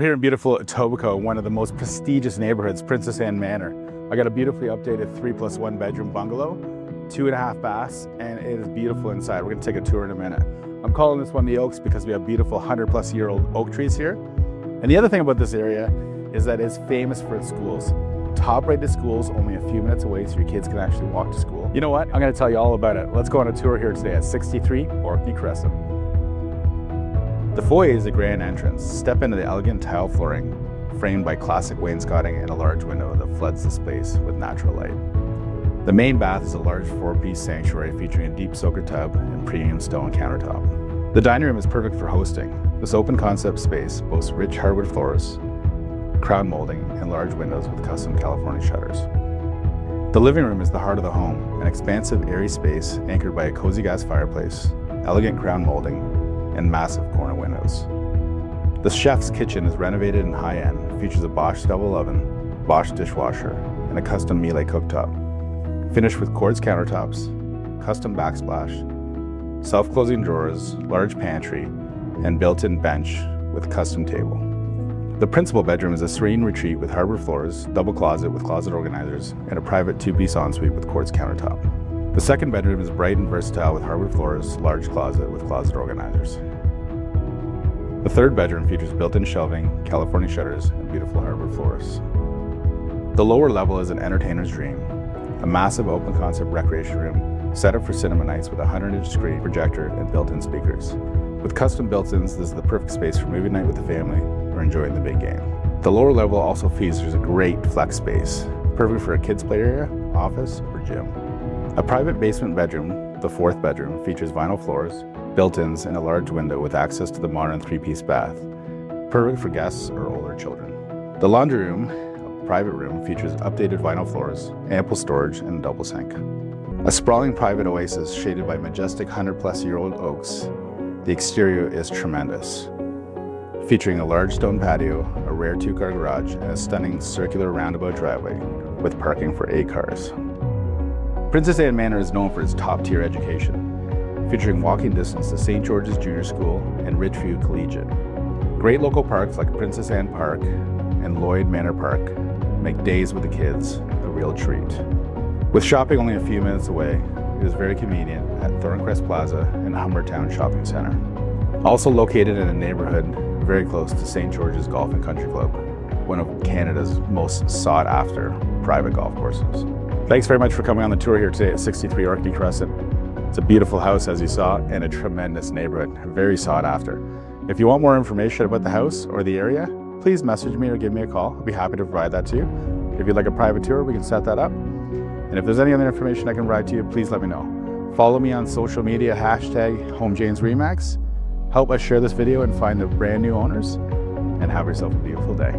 we're here in beautiful Etobicoke, one of the most prestigious neighborhoods, Princess Anne Manor. I got a beautifully updated 3+1 bedroom bungalow, 2.5 baths, and it is beautiful inside. We're gonna take a tour in a minute. I'm calling this one the Oaks because we have beautiful 100-plus-year-old oak trees here. And the other thing about this area is that it's famous for its schools. Top-rated schools only a few minutes away so your kids can actually walk to school. You know what? I'm gonna tell you all about it. Let's go on a tour here today at 63 Orkney Crescent. The foyer is a grand entrance. Step into the elegant tile flooring, framed by classic wainscoting and a large window that floods the space with natural light. The main bath is a large 4-piece sanctuary featuring a deep soaker tub and premium stone countertop. The dining room is perfect for hosting. This open concept space boasts rich hardwood floors, crown molding, and large windows with custom California shutters. The living room is the heart of the home, an expansive, airy space anchored by a cozy gas fireplace, elegant crown molding, and massive corner windows. The chef's kitchen is renovated and high-end, features a Bosch double oven, Bosch dishwasher, and a custom Miele cooktop. Finished with quartz countertops, custom backsplash, self-closing drawers, large pantry, and built-in bench with custom table. The principal bedroom is a serene retreat with hardwood floors, double closet with closet organizers, and a private 2-piece ensuite with quartz countertop. The second bedroom is bright and versatile with hardwood floors, large closet with closet organizers. The third bedroom features built-in shelving, California shutters, and beautiful hardwood floors. The lower level is an entertainer's dream, a massive open concept recreation room set up for cinema nights with a 100-inch screen projector and built-in speakers. With custom built-ins, this is the perfect space for movie night with the family or enjoying the big game. The lower level also features a great flex space, perfect for a kids' play area, office, or gym. A private basement bedroom, the fourth bedroom, features vinyl floors, built-ins, and a large window with access to the modern 3-piece bath, perfect for guests or older children. The laundry room, a private room, features updated vinyl floors, ample storage, and a double sink. A sprawling private oasis shaded by majestic 100-plus-year-old oaks, the exterior is tremendous, featuring a large stone patio, a rare 2-car garage, and a stunning circular roundabout driveway with parking for 8 cars. Princess Anne Manor is known for its top-tier education, featuring walking distance to St. George's Junior School and Ridgeview Collegiate. Great local parks like Princess Anne Park and Lloyd Manor Park make days with the kids a real treat. With shopping only a few minutes away, it is very convenient at Thorncrest Plaza and Humbertown Shopping Center. Also located in a neighborhood very close to St. George's Golf and Country Club, one of Canada's most sought-after private golf courses. Thanks very much for coming on the tour here today at 63 Orkney Crescent. It's a beautiful house, as you saw, and a tremendous neighborhood, very sought after. If you want more information about the house or the area, please message me or give me a call. I'll be happy to provide that to you. If you'd like a private tour, we can set that up. And if there's any other information I can provide to you, please let me know. Follow me on social media, #HomeJamesRemax. Help us share this video and find the brand new owners, and have yourself a beautiful day.